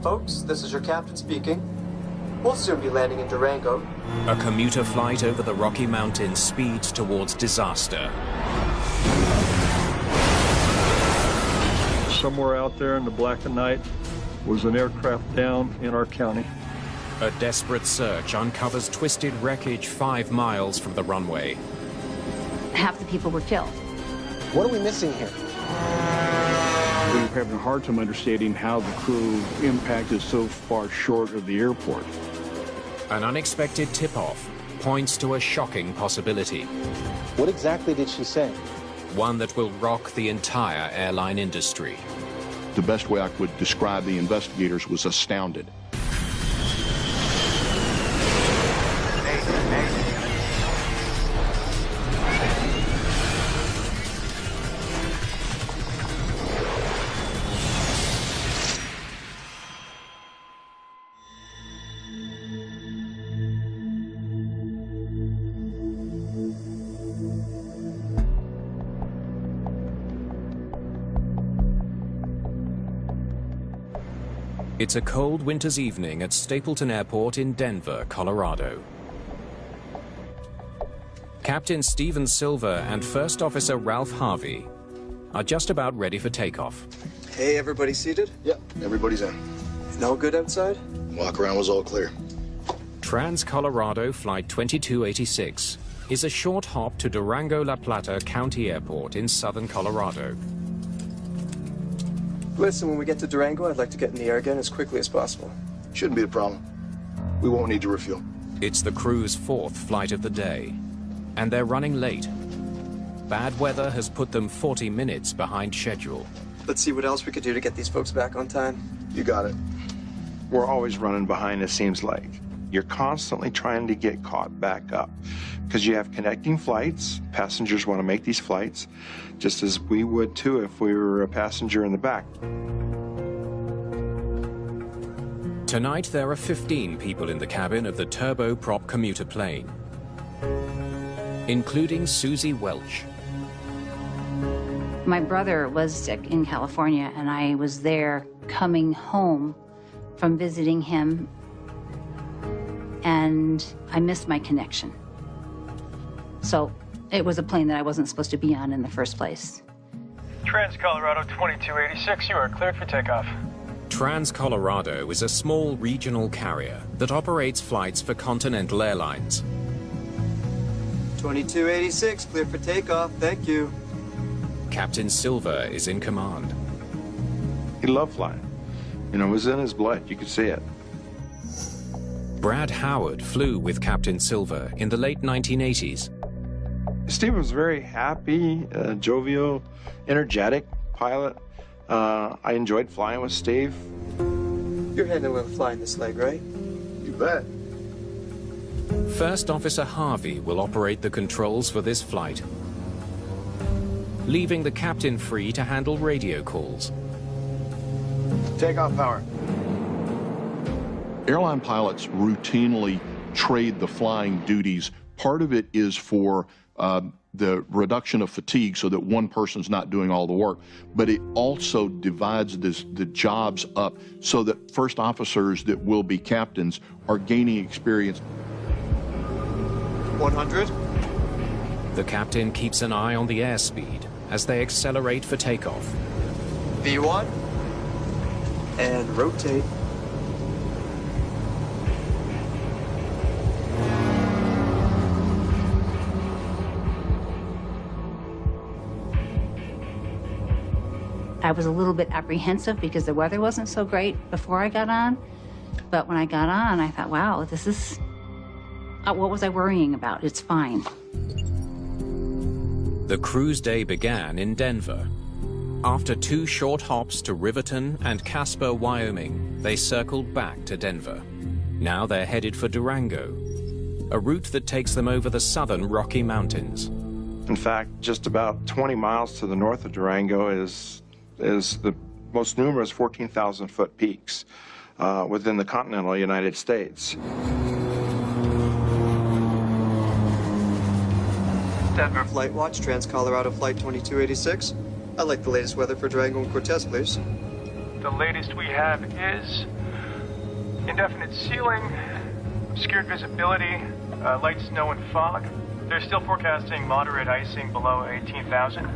folks, this is your captain speaking. We'll soon be landing in Durango. A commuter flight over the Rocky Mountains speeds towards disaster. Somewhere out there in the black of night was an aircraft down in our county. A desperate search uncovers twisted wreckage 5 miles from the runway. Half the people were killed. What are we missing here? We're having a hard time understanding how the crew impacted so far short of the airport. An unexpected tip-off points to a shocking possibility. What exactly did she say? One that will rock the entire airline industry. The best way I could describe the investigators was astounded. It's a cold winter's evening at Stapleton Airport in Denver, Colorado. Captain Stephen Silver and First Officer Ralph Harvey are just about ready for takeoff. Hey, everybody seated? Yep, everybody's in. No good outside? Walk around was all clear. Trans-Colorado Flight 2286 is a short hop to Durango-La Plata County Airport in southern Colorado. Listen, when we get to Durango, I'd like to get in the air again as quickly as possible. Shouldn't be a problem. We won't need to refuel. It's the crew's 4th flight of the day, and they're running late. Bad weather has put them 40 minutes behind schedule. Let's see what else we could do to get these folks back on time. You got it. We're always running behind, it seems like. You're constantly trying to get caught back up because you have connecting flights. Passengers want to make these flights, just as we would too if we were a passenger in the back. Tonight, there are 15 people in the cabin of the turboprop commuter plane, including Susie Welch. My brother was sick in California, and I was there coming home from visiting him, and I missed my connection. So it was a plane that I wasn't supposed to be on in the first place. Trans-Colorado 2286, you are cleared for takeoff. Trans-Colorado is a small regional carrier that operates flights for Continental Airlines. 2286, clear for takeoff, thank you. Captain Silver is in command. He loved flying. You know, it was in his blood, you could see it. Brad Howard flew with Captain Silver in the late 1980s. Steve was very happy, jovial, energetic pilot. I enjoyed flying with Steve. You're handling flying this leg, right? You bet. First Officer Harvey will operate the controls for this flight, leaving the captain free to handle radio calls. Takeoff power. Airline pilots routinely trade the flying duties. Part of it is for the reduction of fatigue so that one person's not doing all the work, but it also divides the jobs up so that first officers that will be captains are gaining experience. 100. The captain keeps an eye on the airspeed as they accelerate for takeoff. V1. And rotate. I was a little bit apprehensive because the weather wasn't so great before I got on. But when I got on, I thought, wow, this is... what was I worrying about? It's fine. The cruise day began in Denver. After 2 short hops to Riverton and Casper, Wyoming, they circled back to Denver. Now they're headed for Durango, a route that takes them over the southern Rocky Mountains. In fact, just about 20 miles to the north of Durango is the most numerous 14,000-foot peaks within the continental United States. Denver Flight Watch, Trans-Colorado Flight 2286. I'd like the latest weather for Durango and Cortez, please. The latest we have is Indefinite ceiling, obscured visibility, light snow and fog. They're still forecasting moderate icing below 18,000.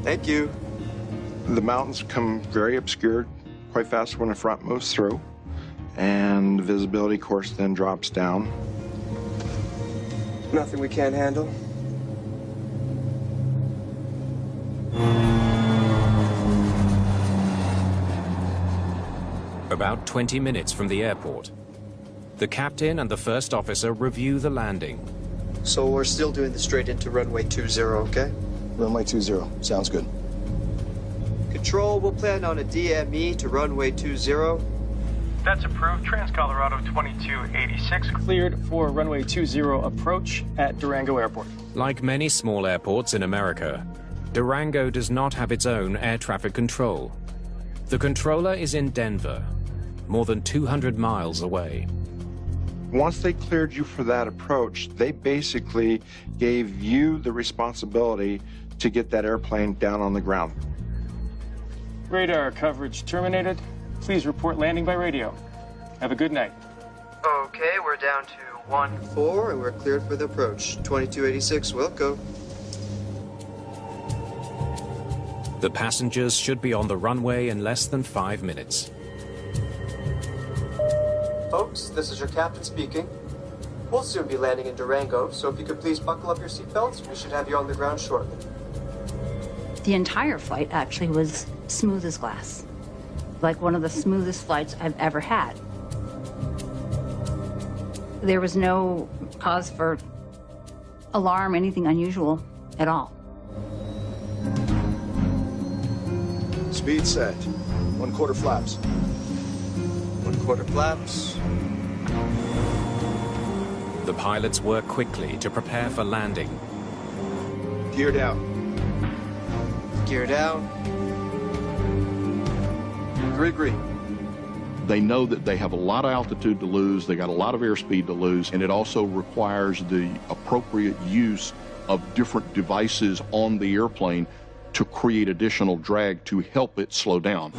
Thank you. The mountains become very obscured quite fast when the front moves through, and the visibility course then drops down. Nothing we can't handle. About 20 minutes from the airport, the captain and the first officer review the landing. So we're still doing the straight into runway 20, okay? Runway 20. Sounds good. Control, we'll plan on a DME to runway 20. That's approved. Trans-Colorado 2286 cleared for runway 20 approach at Durango Airport. Like many small airports in America, Durango does not have its own air traffic control. The controller is in Denver, more than 200 miles away. Once they cleared you for that approach, they basically gave you the responsibility to get that airplane down on the ground. Radar coverage terminated. Please report landing by radio. Have a good night. Okay, we're down to 1-4 and we're cleared for the approach. 2286, Wilco. The passengers should be on the runway in less than 5 minutes. Folks, this is your captain speaking. We'll soon be landing in Durango, so if you could please buckle up your seatbelts, we should have you on the ground shortly. The entire flight actually was smooth as glass. Like one of the smoothest flights I've ever had. There was no cause for alarm, anything unusual at all. Speed set. 1/4 flaps. 1/4 flaps. The pilots work quickly to prepare for landing. Gear down. Gear down. Green. They know that they have a lot of altitude to lose, they got a lot of airspeed to lose, and it also requires the appropriate use of different devices on the airplane to create additional drag to help it slow down.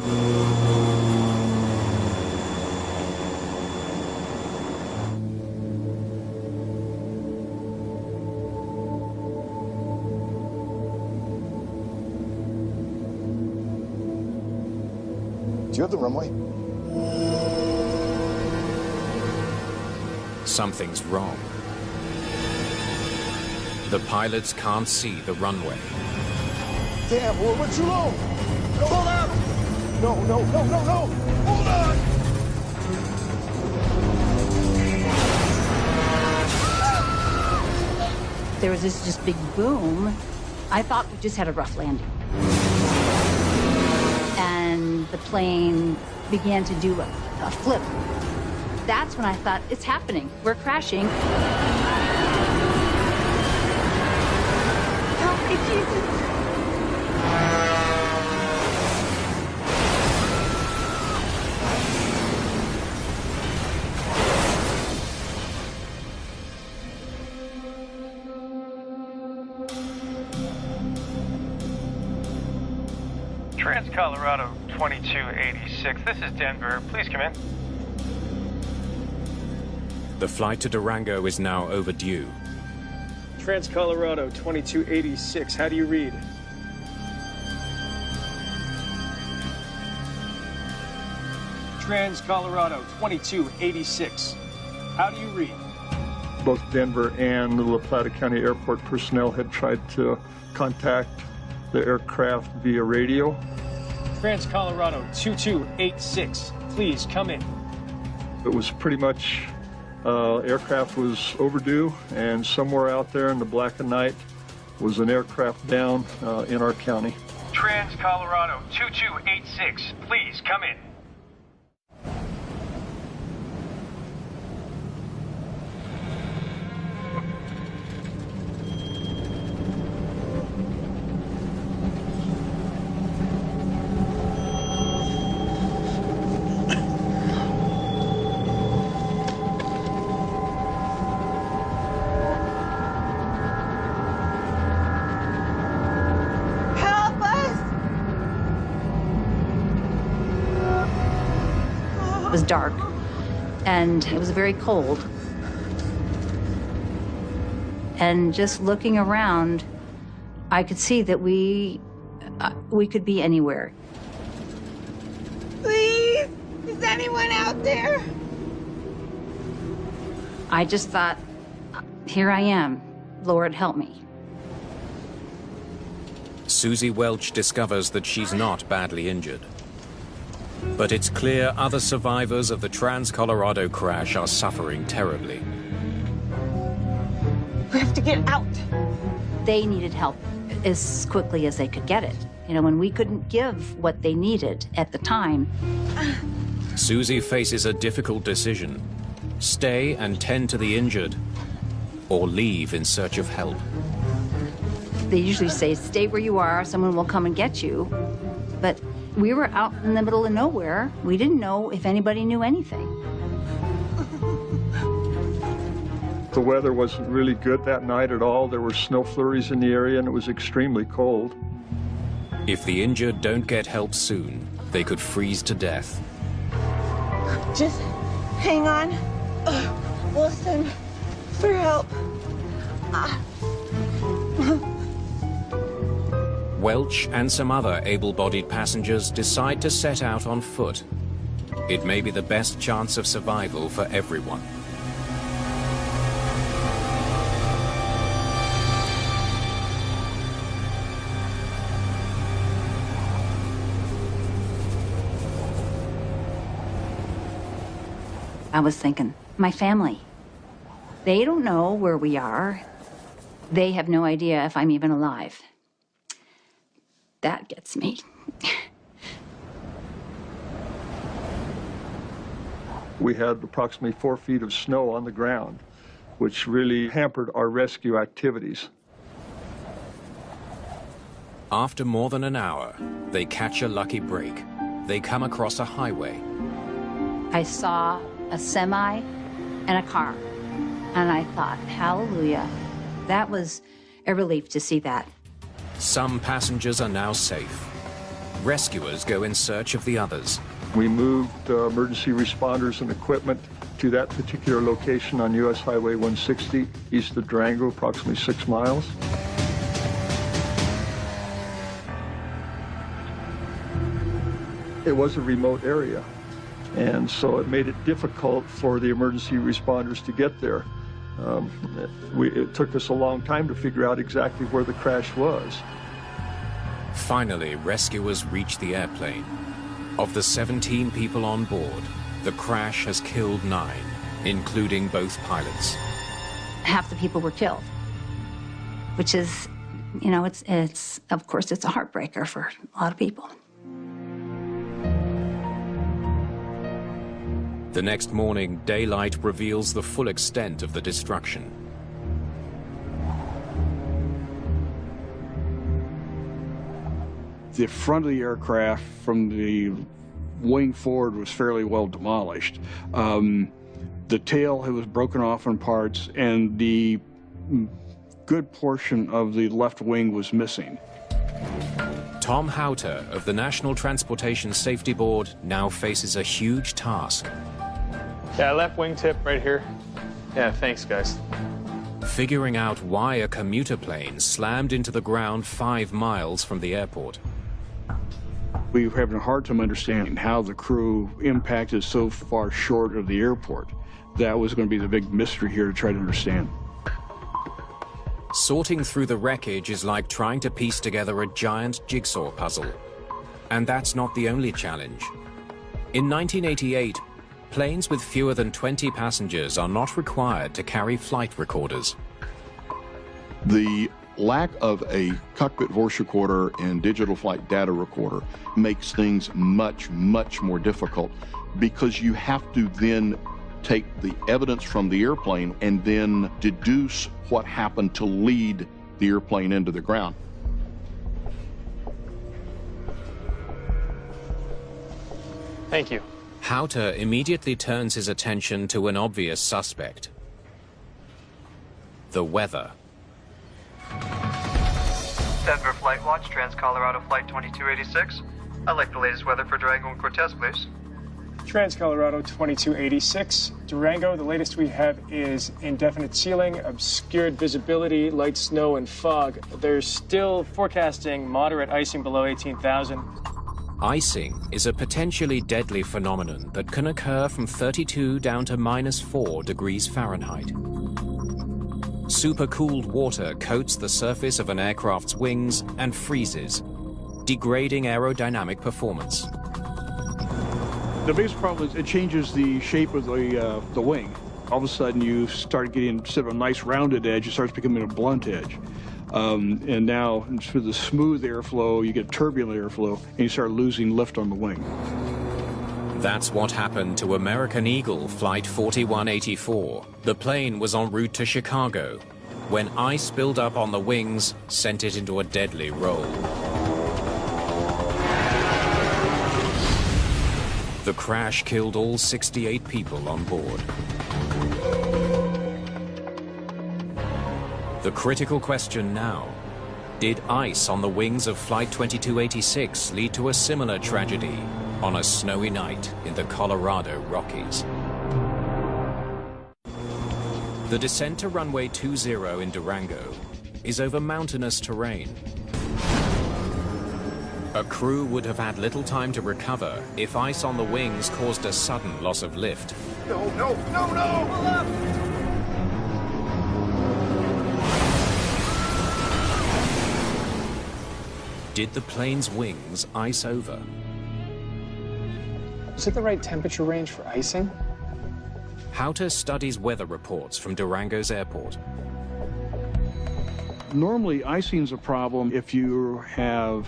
Do you have the runway? Something's wrong. The pilots can't see the runway. Damn, we're too low. Hold on. No. Hold on. There was this just big boom. I thought we just had a rough landing. And the plane began to do a flip. That's when I thought, it's happening. We're crashing. Help me, Jesus. Trans-Colorado 2286, this is Denver. Please come in. The flight to Durango is now overdue. Trans-Colorado 2286, how do you read? Trans-Colorado 2286, how do you read? Both Denver and the La Plata County Airport personnel had tried to contact the aircraft via radio. Trans-Colorado 2286, please come in. It was pretty much aircraft was overdue, and somewhere out there in the black of night was an aircraft down in our county. Trans-Colorado 2286, please come in. It was dark. and it was very cold. And just looking around, I could see that we could be anywhere. Please, is anyone out there? I just thought, here I am. Lord, help me. Susie Welch discovers that she's not badly injured. But it's clear other survivors of the Trans-Colorado crash are suffering terribly. We have to get out. They needed help as quickly as they could get it. You know, when we couldn't give what they needed at the time. Susie faces a difficult decision: stay and tend to the injured, or leave in search of help. They usually say, stay where you are, someone will come and get you. But we were out in the middle of nowhere. We didn't know if anybody knew anything. The weather wasn't really good that night at all. There were snow flurries in the area, and it was extremely cold. If the injured don't get help soon, they could freeze to death. Just hang on. We'll send for help. Welch and some other able-bodied passengers decide to set out on foot. It may be the best chance of survival for everyone. I was thinking, my family. They don't know where we are. They have no idea if I'm even alive. That gets me. We had approximately 4 feet of snow on the ground, which really hampered our rescue activities. After more than an hour, they catch a lucky break. They come across a highway. I saw a semi and a car, and I thought, hallelujah. That was a relief to see that. Some passengers are now safe. Rescuers go in search of the others. We moved emergency responders and equipment to that particular location on U.S. Highway 160, east of Durango, approximately 6 miles. It was a remote area, and so it made it difficult for the emergency responders to get there. It took us a long time to figure out exactly where the crash was. Finally, rescuers reach the airplane. Of the 17 people on board, the crash has killed 9, including both pilots. Half the people were killed, which is, you know, it's of course, it's a heartbreaker for a lot of people. The next morning, daylight reveals the full extent of the destruction. The front of the aircraft from the wing forward was fairly well demolished. The tail was broken off in parts, and the good portion of the left wing was missing. Tom Houter of the National Transportation Safety Board now faces a huge task. Yeah, left wingtip right here. Yeah, thanks, guys. Figuring out why a commuter plane slammed into the ground 5 miles from the airport. We were having a hard time understanding how the crew impacted so far short of the airport. That was going to be the big mystery here to try to understand. Sorting through the wreckage is like trying to piece together a giant jigsaw puzzle. And that's not the only challenge. In 1988, planes with fewer than 20 passengers are not required to carry flight recorders. The lack of a cockpit voice recorder and digital flight data recorder makes things much, much more difficult, because you have to then take the evidence from the airplane and then deduce what happened to lead the airplane into the ground. Thank you. Houter immediately turns his attention to an obvious suspect: the weather. Denver Flight Watch, Trans-Colorado Flight 2286. I'd like the latest weather for Durango and Cortez, please. Trans-Colorado 2286. Durango, the latest we have is indefinite ceiling, obscured visibility, light snow, and fog. They're still forecasting moderate icing below 18,000. Icing is a potentially deadly phenomenon that can occur from 32 down to -4 degrees Fahrenheit. Supercooled water coats the surface of an aircraft's wings and freezes, degrading aerodynamic performance. The biggest problem is it changes the shape of the wing. All of a sudden you start getting, instead of a nice rounded edge, it starts becoming a blunt edge. And now, for the smooth airflow, you get turbulent airflow, and you start losing lift on the wing. That's what happened to American Eagle Flight 4184. The plane was en route to Chicago when ice built up on the wings sent it into a deadly roll. The crash killed all 68 people on board. The critical question now: did ice on the wings of Flight 2286 lead to a similar tragedy on a snowy night in the Colorado Rockies? The descent to runway 20 in Durango is over mountainous terrain. A crew would have had little time to recover if ice on the wings caused a sudden loss of lift. No, no, no, no! Pull up! Did the plane's wings ice over? Is it the right temperature range for icing? Houter studies weather reports from Durango's airport. Normally, icing's a problem if you have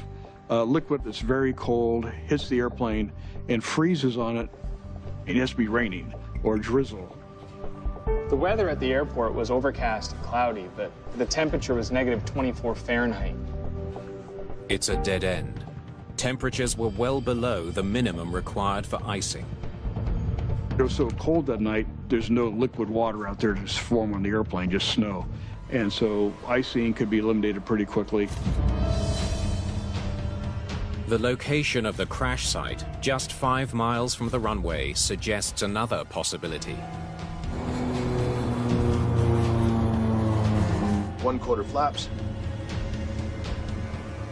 liquid that's very cold, hits the airplane, and freezes on it. It has to be raining or drizzle. The weather at the airport was overcast and cloudy, but the temperature was -24 Fahrenheit. It's a dead end. Temperatures were well below the minimum required for icing. It was so cold that night, there's no liquid water out there to form on the airplane, just snow. And so icing could be eliminated pretty quickly. The location of the crash site, just 5 miles from the runway, suggests another possibility. 1/4 flaps.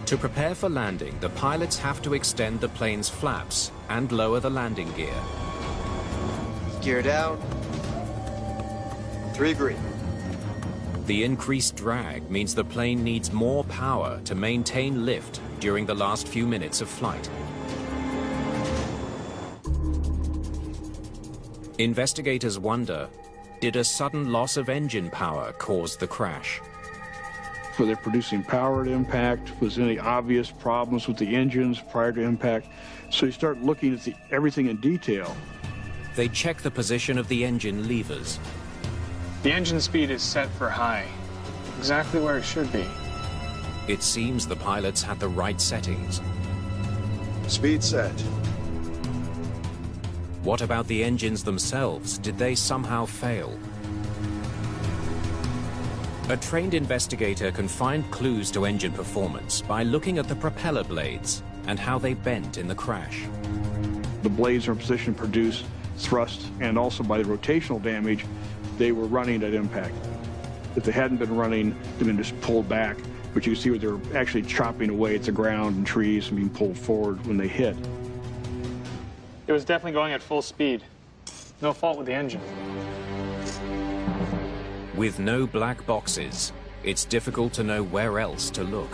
To prepare for landing, the pilots have to extend the plane's flaps and lower the landing gear. Gear down. 3 green. The increased drag means the plane needs more power to maintain lift during the last few minutes of flight. Investigators wonder, did a sudden loss of engine power cause the crash? Were they producing power at impact? Was there any obvious problems with the engines prior to impact? So you start looking at everything in detail. They check the position of the engine levers. The engine speed is set for high, exactly where it should be. It seems the pilots had the right settings. Speed set. What about the engines themselves? Did they somehow fail? A trained investigator can find clues to engine performance by looking at the propeller blades and how they bent in the crash. The blades are in position to produce thrust, and also by the rotational damage, they were running at impact. If they hadn't been running, they'd been just pulled back, but you can see where they're actually chopping away at the ground and trees and being pulled forward when they hit. It was definitely going at full speed. No fault with the engine. With no black boxes, it's difficult to know where else to look.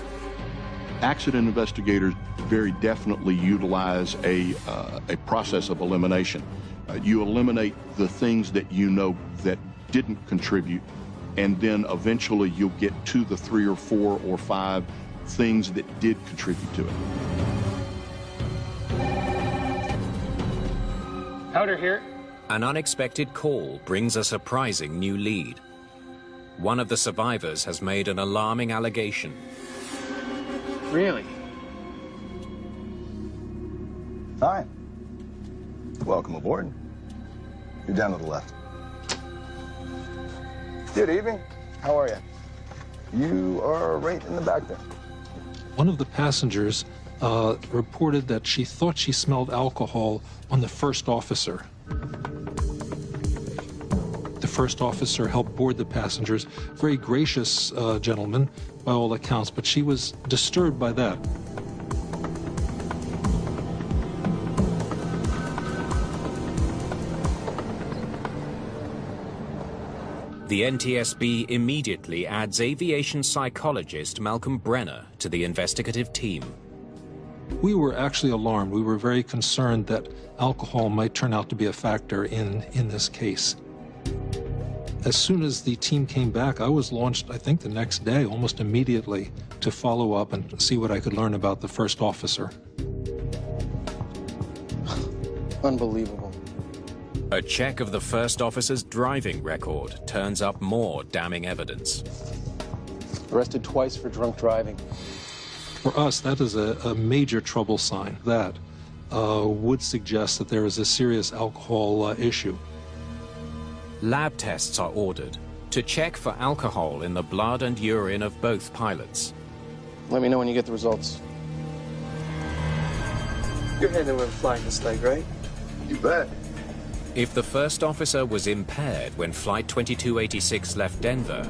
Accident investigators very definitely utilize a process of elimination. You eliminate the things that you know that didn't contribute, and then eventually you'll get to the 3 or 4 or 5 things that did contribute to it. Powder here. An unexpected call brings a surprising new lead. One of the survivors has made an alarming allegation. Really? Hi. Welcome aboard. You're down to the left. Good evening. How are you? You are right in the back there. One of the passengers reported that she thought she smelled alcohol on the first officer. The first officer helped board the passengers. Very gracious gentleman, by all accounts, but she was disturbed by that. The NTSB immediately adds aviation psychologist Malcolm Brenner to the investigative team. We were actually alarmed. We were very concerned that alcohol might turn out to be a factor in this case. As soon as the team came back, I was launched, I think, the next day, almost immediately, to follow up and see what I could learn about the first officer. Unbelievable. A check of the first officer's driving record turns up more damning evidence. Arrested twice for drunk driving. For us, that is a major trouble sign. That would suggest that there is a serious alcohol issue. Lab tests are ordered to check for alcohol in the blood and urine of both pilots. Let me know when you get the results. You're handling when flying this leg, right? You bet. If the first officer was impaired when Flight 2286 left Denver,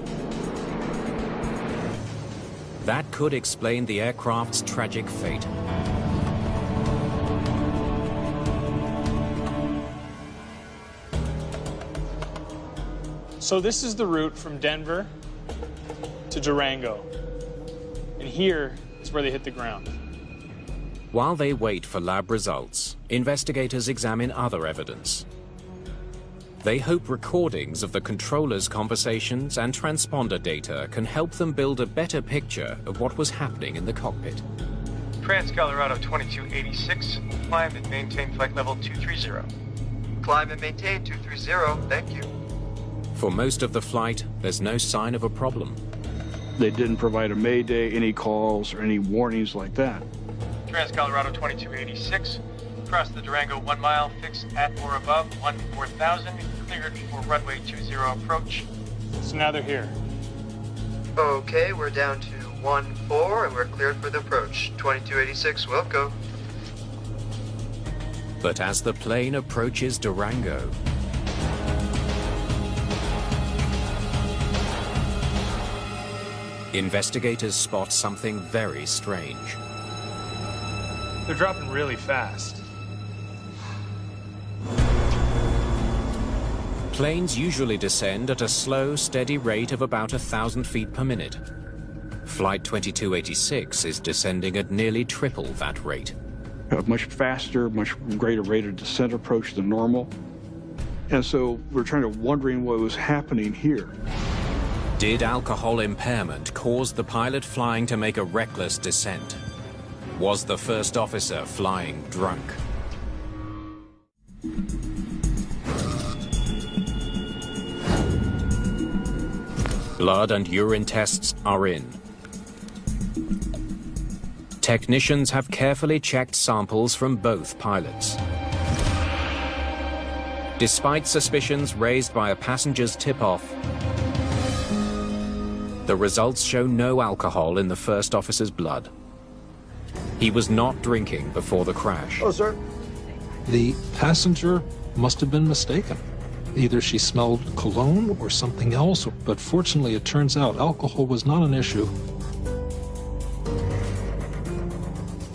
that could explain the aircraft's tragic fate. So this is the route from Denver to Durango. And here is where they hit the ground. While they wait for lab results, investigators examine other evidence. They hope recordings of the controller's conversations and transponder data can help them build a better picture of what was happening in the cockpit. Trans-Colorado 2286, climb and maintain flight level 230. Climb and maintain 230, thank you. For most of the flight, there's no sign of a problem. They didn't provide a mayday, any calls, or any warnings like that. Trans-Colorado 2286, cross the Durango 1 mile, fix at or above 14,000, cleared for runway 20 approach. So now they're here. Okay, we're down to 14 and we're cleared for the approach. 2286, will go. But as the plane approaches Durango, investigators spot something very strange. They're dropping really fast. Planes usually descend at a slow, steady rate of about 1,000 feet per minute. Flight 2286 is descending at nearly triple that rate. A much faster, much greater rate of descent approach than normal. And so we're wondering what was happening here. Did alcohol impairment cause the pilot flying to make a reckless descent? Was the first officer flying drunk? Blood and urine tests are in. Technicians have carefully checked samples from both pilots. Despite suspicions raised by a passenger's tip-off, the results show no alcohol in the first officer's blood. He was not drinking before the crash. Oh, sir. The passenger must have been mistaken. Either she smelled cologne or something else, but fortunately it turns out alcohol was not an issue.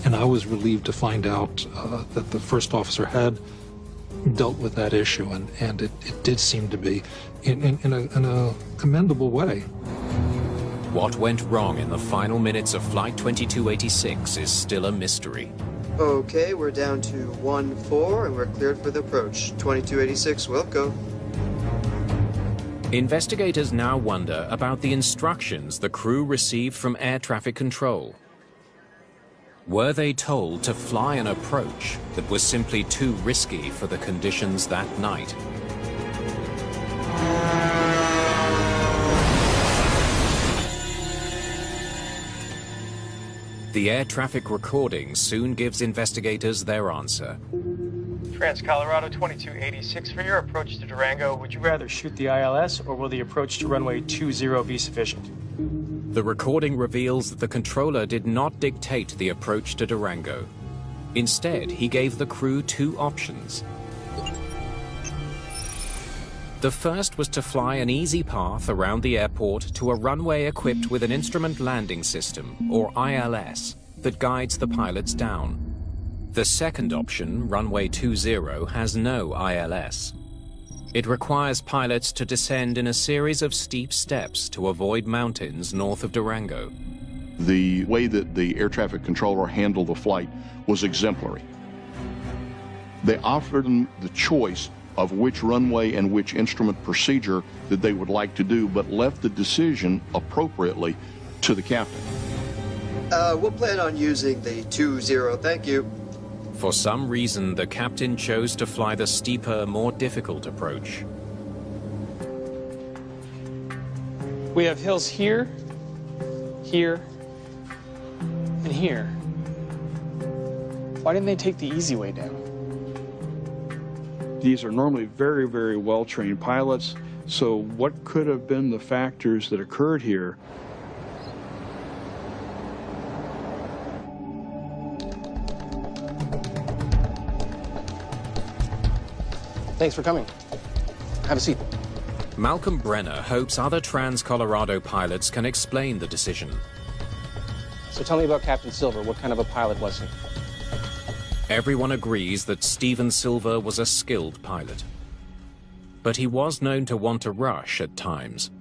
And I was relieved to find out that the first officer had dealt with that issue, and it did seem to be in a commendable way. What went wrong in the final minutes of Flight 2286 is still a mystery. Okay, we're down to 14 and we're cleared for the approach. 2286, will go. Investigators now wonder about the instructions the crew received from air traffic control. Were they told to fly an approach that was simply too risky for the conditions that night? The air traffic recording soon gives investigators their answer. Trans-Colorado 2286, for your approach to Durango, would you rather shoot the ILS or will the approach to runway 20 be sufficient? the recording reveals that the controller did not dictate the approach to Durango. Instead, he gave the crew two options. The first was to fly an easy path around the airport to a runway equipped with an instrument landing system, or ILS, that guides the pilots down. The second option, runway 20, has no ILS. It requires pilots to descend in a series of steep steps to avoid mountains north of Durango. The way that the air traffic controller handled the flight was exemplary. They offered them the choice of which runway and which instrument procedure that they would like to do, but left the decision appropriately to the captain. We'll plan on using the 20, thank you. For some reason, the captain chose to fly the steeper, more difficult approach. We have hills here, here, and here. Why didn't they take the easy way down? These are normally very, very well-trained pilots, so what could have been the factors that occurred here? Thanks for coming. Have a seat. Malcolm Brenner hopes other Trans-Colorado pilots can explain the decision. So tell me about Captain Silver. What kind of a pilot was he? Everyone agrees that Stephen Silver was a skilled pilot. But he was known to want to rush at times.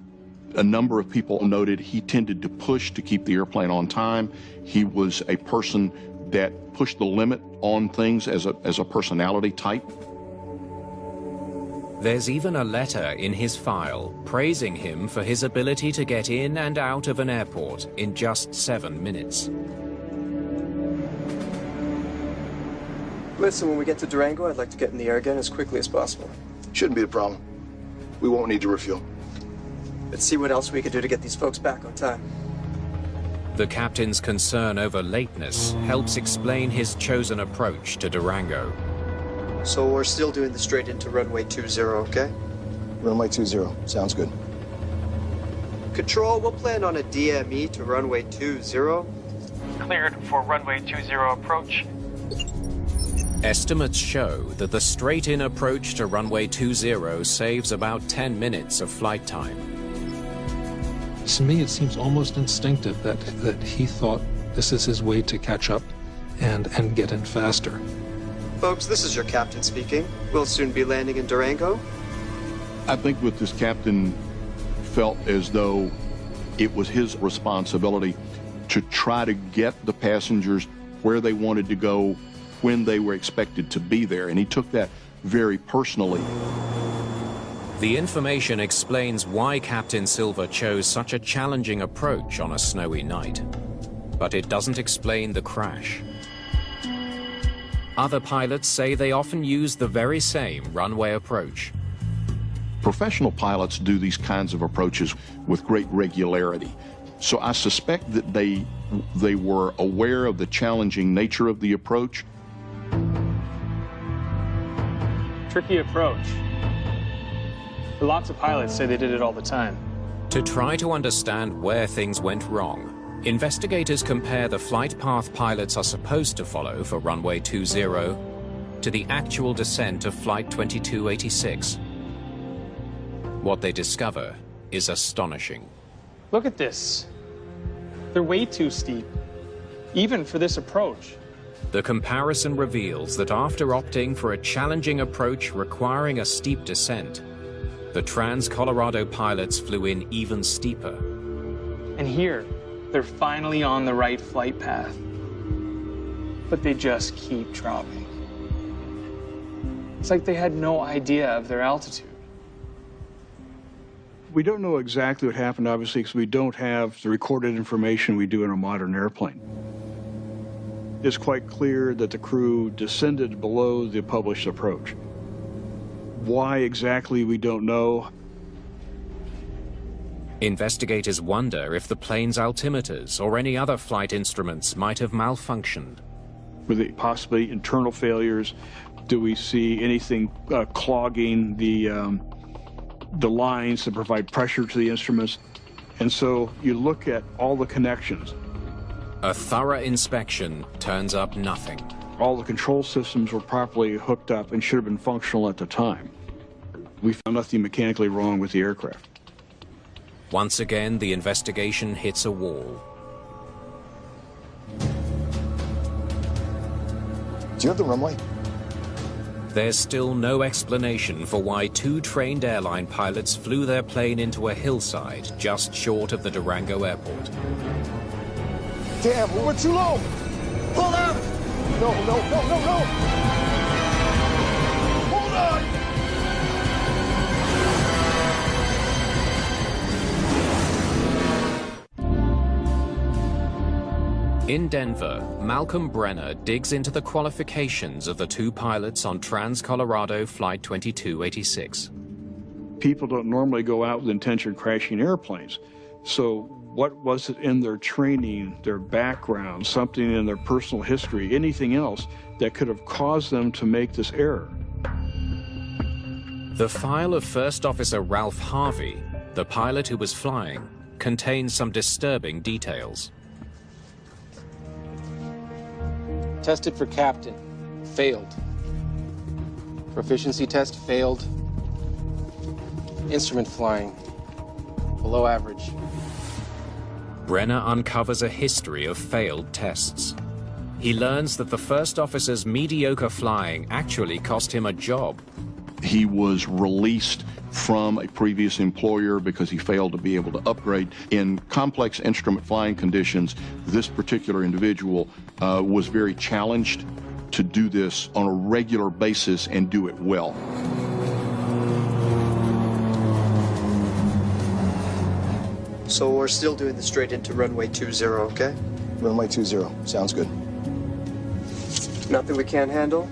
A number of people noted he tended to push to keep the airplane on time. He was a person that pushed the limit on things as a personality type. There's even a letter in his file praising him for his ability to get in and out of an airport in just 7 minutes. Listen, when we get to Durango, I'd like to get in the air again as quickly as possible. Shouldn't be a problem. We won't need to refuel. Let's see what else we can do to get these folks back on time. The captain's concern over lateness helps explain his chosen approach to Durango. So we're still doing the straight into runway 20, okay? Runway 20. Sounds good. Control, we'll plan on a DME to runway 20. Cleared for runway 20 approach. Estimates show that the straight-in approach to runway 20 saves about 10 minutes of flight time. To me, it seems almost instinctive that he thought this is his way to catch up and get in faster. Folks, this is your captain speaking. We'll soon be landing in Durango. I think that this captain felt as though it was his responsibility to try to get the passengers where they wanted to go when they were expected to be there, and he took that very personally. The information explains why Captain Silver chose such a challenging approach on a snowy night, but it doesn't explain the crash. Other pilots say they often use the very same runway approach. Professional pilots do these kinds of approaches with great regularity. So I suspect that they were aware of the challenging nature of the approach. Tricky approach. Lots of pilots say they did it all the time. To try to understand where things went wrong, investigators compare the flight path pilots are supposed to follow for runway 20 to the actual descent of Flight 2286. What they discover is astonishing. Look at this. They're way too steep, even for this approach. The comparison reveals that after opting for a challenging approach requiring a steep descent, the Trans-Colorado pilots flew in even steeper. And here, they're finally on the right flight path. But they just keep dropping. It's like they had no idea of their altitude. We don't know exactly what happened, obviously, because we don't have the recorded information we do in a modern airplane. It's quite clear that the crew descended below the published approach. Why exactly, we don't know. Investigators wonder if the plane's altimeters or any other flight instruments might have malfunctioned. Were they possibly internal failures? Do we see anything clogging the lines that provide pressure to the instruments? And so you look at all the connections. A thorough inspection turns up nothing. All the control systems were properly hooked up and should have been functional at the time. We found nothing mechanically wrong with the aircraft. Once again, the investigation hits a wall. Do you have the runway? There's still no explanation for why two trained airline pilots flew their plane into a hillside just short of the Durango airport. Damn, we went too low! Pull out! No, no, no, no, no! Hold on! In Denver, Malcolm Brenner digs into the qualifications of the two pilots on Trans-Colorado Flight 2286. People don't normally go out with intention of crashing airplanes. So what was it in their training, their background, something in their personal history, anything else that could have caused them to make this error? The file of First Officer Ralph Harvey, the pilot who was flying, contains some disturbing details. Tested for captain. Failed. Proficiency test failed. Instrument flying. Below average. Brenner uncovers a history of failed tests. He learns that the first officer's mediocre flying actually cost him a job. He was released from a previous employer because he failed to be able to upgrade. In complex instrument flying conditions, this particular individual was very challenged to do this on a regular basis and do it well. So we're still doing the straight into runway 20, okay? Runway 20, sounds good. Nothing we can't handle?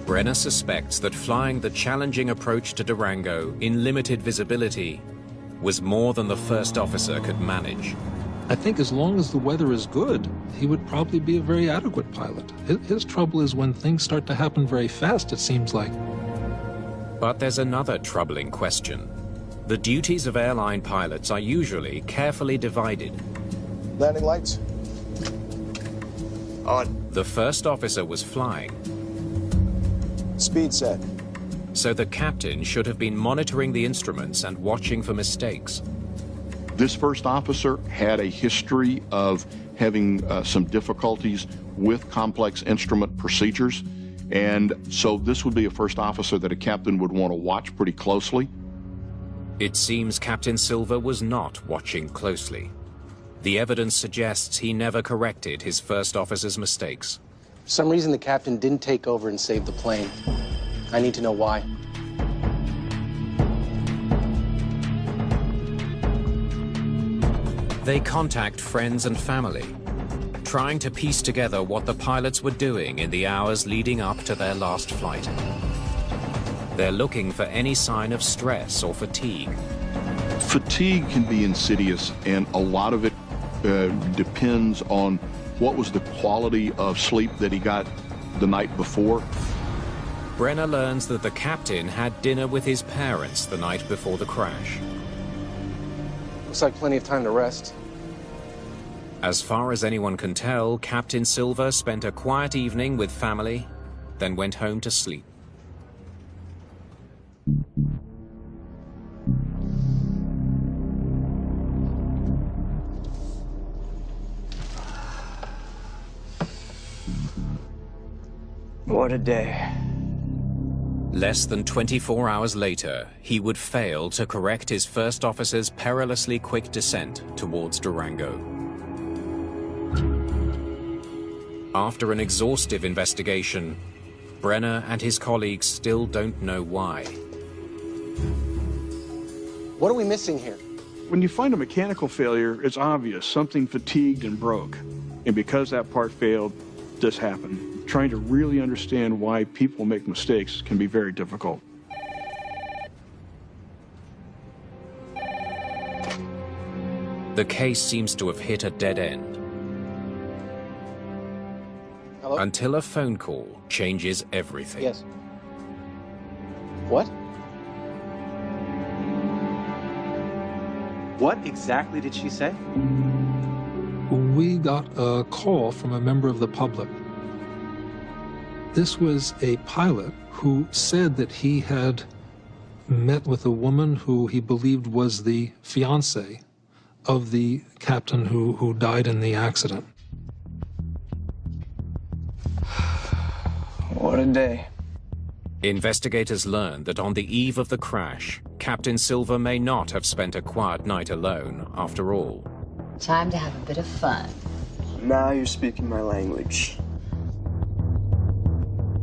Brenner suspects that flying the challenging approach to Durango in limited visibility was more than the first officer could manage. I think as long as the weather is good, he would probably be a very adequate pilot. His trouble is when things start to happen very fast, it seems like. But there's another troubling question. The duties of airline pilots are usually carefully divided. Landing lights. On. The first officer was flying. Speed set. So the captain should have been monitoring the instruments and watching for mistakes. This first officer had a history of having some difficulties with complex instrument procedures, and so this would be a first officer that a captain would want to watch pretty closely. It seems Captain Silver was not watching closely. The evidence suggests he never corrected his first officer's mistakes. For some reason, the captain didn't take over and save the plane. I need to know why. They contact friends and family, trying to piece together what the pilots were doing in the hours leading up to their last flight. They're looking for any sign of stress or fatigue. Fatigue can be insidious, and a lot of it depends on what was the quality of sleep that he got the night before. Brenner learns that the captain had dinner with his parents the night before the crash. Looks like plenty of time to rest. As far as anyone can tell, Captain Silver spent a quiet evening with family, then went home to sleep. What a day. Less than 24 hours later, he would fail to correct his first officer's perilously quick descent towards Durango. After an exhaustive investigation, Brenner and his colleagues still don't know why. What are we missing here? When you find a mechanical failure, it's obvious, something fatigued and broke. And because that part failed, this happened. Trying to really understand why people make mistakes can be very difficult. The case seems to have hit a dead end. Hello? Until a phone call changes everything. Yes. What? What exactly did she say? We got a call from a member of the public. This was a pilot who said that he had met with a woman who he believed was the fiancée of the captain who died in the accident. What a day. Investigators learned that on the eve of the crash, Captain Silver may not have spent a quiet night alone, after all. Time to have a bit of fun. Now you're speaking my language.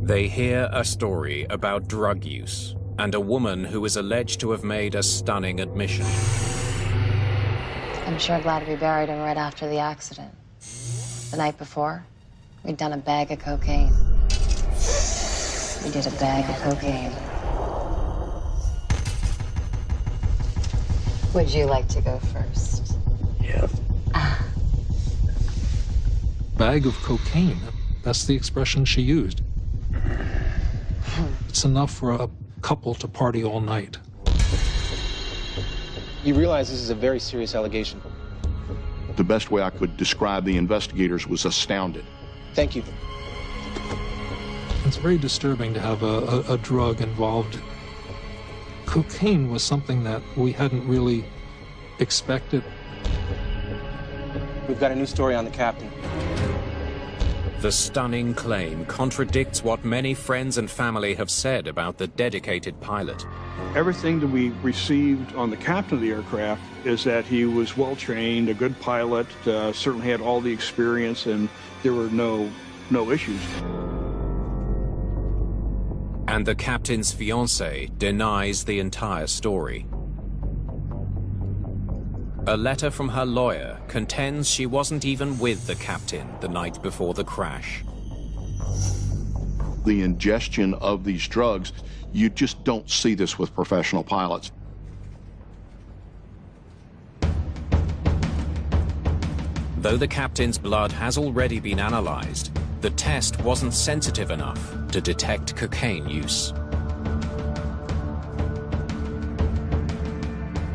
They hear a story about drug use and a woman who is alleged to have made a stunning admission. I'm sure glad we buried him right after the accident. The night before, we'd done a bag of cocaine. We did a bag of cocaine. Would you like to go first? Yeah. Bag of cocaine, that's the expression she used. It's enough for a couple to party all night. You realize this is a very serious allegation. The best way I could describe the investigators was astounded. Thank you. It's very disturbing to have a drug involved. Cocaine was something that we hadn't really expected. We've got a new story on the captain. The stunning claim contradicts what many friends and family have said about the dedicated pilot. Everything that we received on the captain of the aircraft is that he was well-trained, a good pilot, certainly had all the experience, and there were no issues. And the captain's fiancée denies the entire story. A letter from her lawyer contends she wasn't even with the captain the night before the crash. The ingestion of these drugs, you just don't see this with professional pilots. Though the captain's blood has already been analyzed, the test wasn't sensitive enough to detect cocaine use.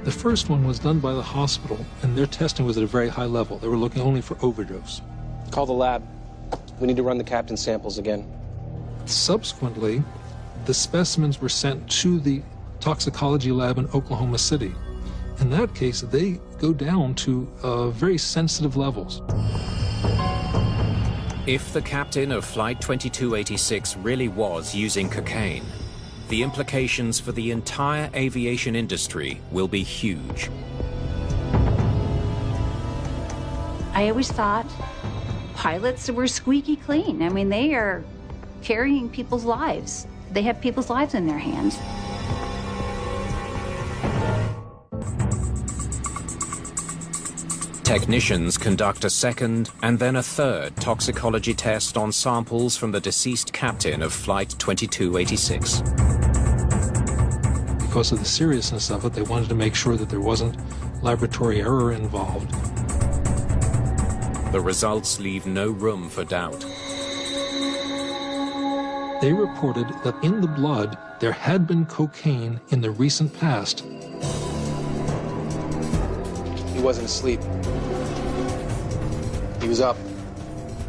The first one was done by the hospital, and their testing was at a very high level. They were looking only for overdose. Call the lab. We need to run the captain's samples again. Subsequently, the specimens were sent to the toxicology lab in Oklahoma City. In that case, they go down to very sensitive levels. If the captain of Flight 2286 really was using cocaine, the implications for the entire aviation industry will be huge. I always thought pilots were squeaky clean. I mean, they are carrying people's lives. They have people's lives in their hands. Technicians conduct a second and then a third toxicology test on samples from the deceased captain of Flight 2286. Because of the seriousness of it, they wanted to make sure that there wasn't laboratory error involved. The results leave no room for doubt. They reported that in the blood, there had been cocaine in the recent past. He wasn't asleep. He was up,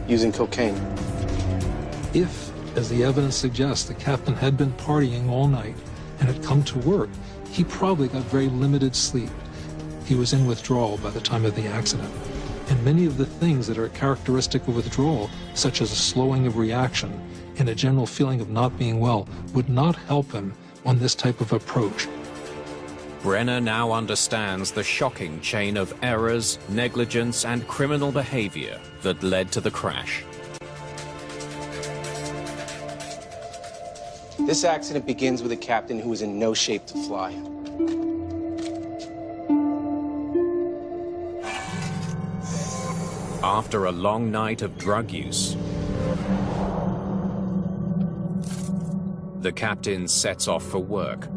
using cocaine. If, as the evidence suggests, the captain had been partying all night and had come to work, he probably got very limited sleep. He was in withdrawal by the time of the accident. And many of the things that are characteristic of withdrawal, such as a slowing of reaction and a general feeling of not being well, would not help him on this type of approach. Brenner now understands the shocking chain of errors, negligence, and criminal behavior that led to the crash. This accident begins with a captain who was in no shape to fly. After a long night of drug use, the captain sets off for work.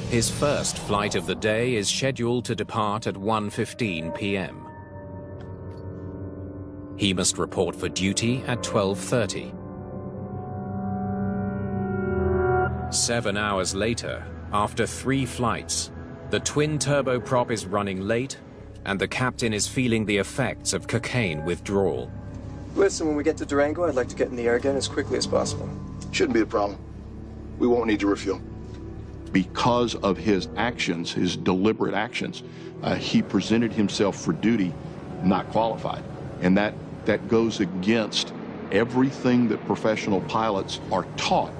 His first flight of the day is scheduled to depart at 1:15 p.m. He must report for duty at 12:30. 7 hours later, after 3 flights, The twin turboprop is running late, and the captain is feeling the effects of cocaine withdrawal. Listen, when we get to Durango, I'd like to get in the air again as quickly as possible. Shouldn't be a problem. We won't need to refuel. Because of his actions, his deliberate actions, he presented himself for duty not qualified. And that goes against everything that professional pilots are taught.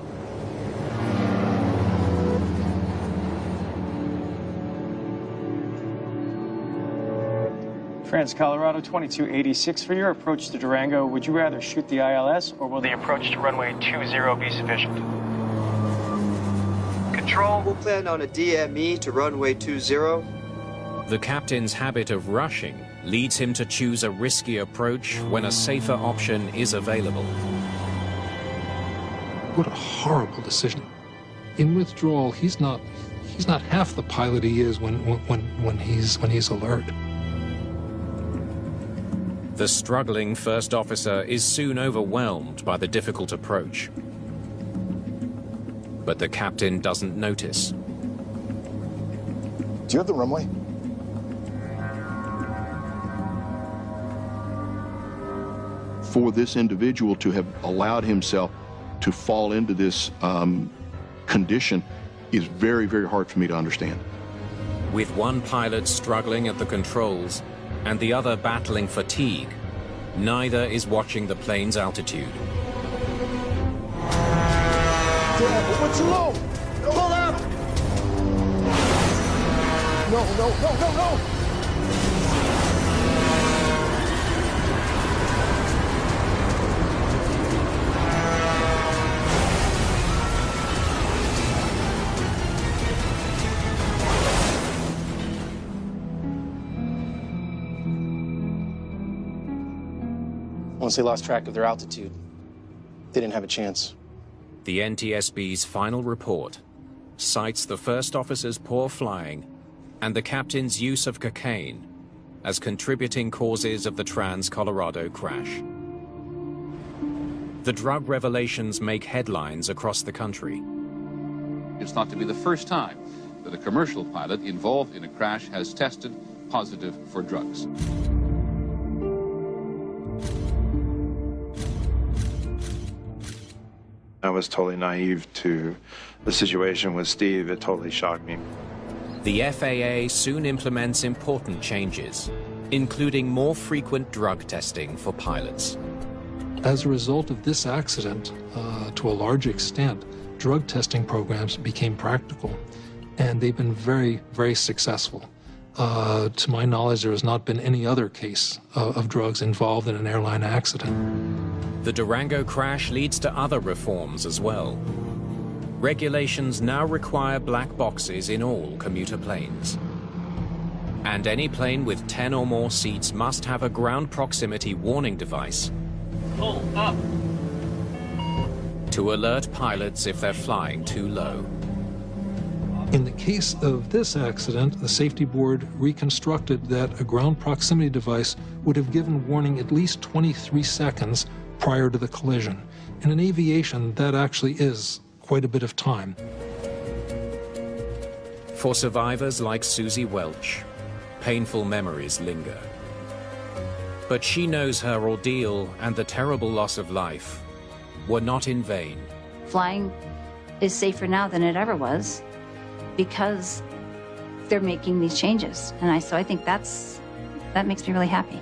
France, Colorado 2286, for your approach to Durango, would you rather shoot the ILS or will the approach to runway 20 be sufficient? Control. We'll plan on a DME to runway 20. The captain's habit of rushing leads him to choose a risky approach when a safer option is available. What a horrible decision. In withdrawal, he's not half the pilot he is when he's alert. The struggling first officer is soon overwhelmed by the difficult approach. But the captain doesn't notice. Do you have the runway? For this individual to have allowed himself to fall into this condition is very, very hard for me to understand. With one pilot struggling at the controls and the other battling fatigue, neither is watching the plane's altitude. Damn, we're too low! Pull up! No! Once they lost track of their altitude, they didn't have a chance. The NTSB's final report cites the first officer's poor flying and the captain's use of cocaine as contributing causes of the Trans-Colorado crash. The drug revelations make headlines across the country. It's not to be the first time that a commercial pilot involved in a crash has tested positive for drugs. I was totally naive to the situation with Steve. It totally shocked me. The FAA soon implements important changes, including more frequent drug testing for pilots. As a result of this accident, to a large extent, drug testing programs became practical, and they've been very, very successful. To my knowledge, there has not been any other case of drugs involved in an airline accident. The Durango crash leads to other reforms as well. Regulations now require black boxes in all commuter planes. And any plane with 10 or more seats must have a ground proximity warning device Pull up. to alert pilots if they're flying too low. In the case of this accident, the safety board reconstructed that a ground proximity device would have given warning at least 23 seconds prior to the collision. And in aviation, that actually is quite a bit of time. For survivors like Susie Welch, painful memories linger. But she knows her ordeal and the terrible loss of life were not in vain. Flying is safer now than it ever was because they're making these changes. And so I think that makes me really happy.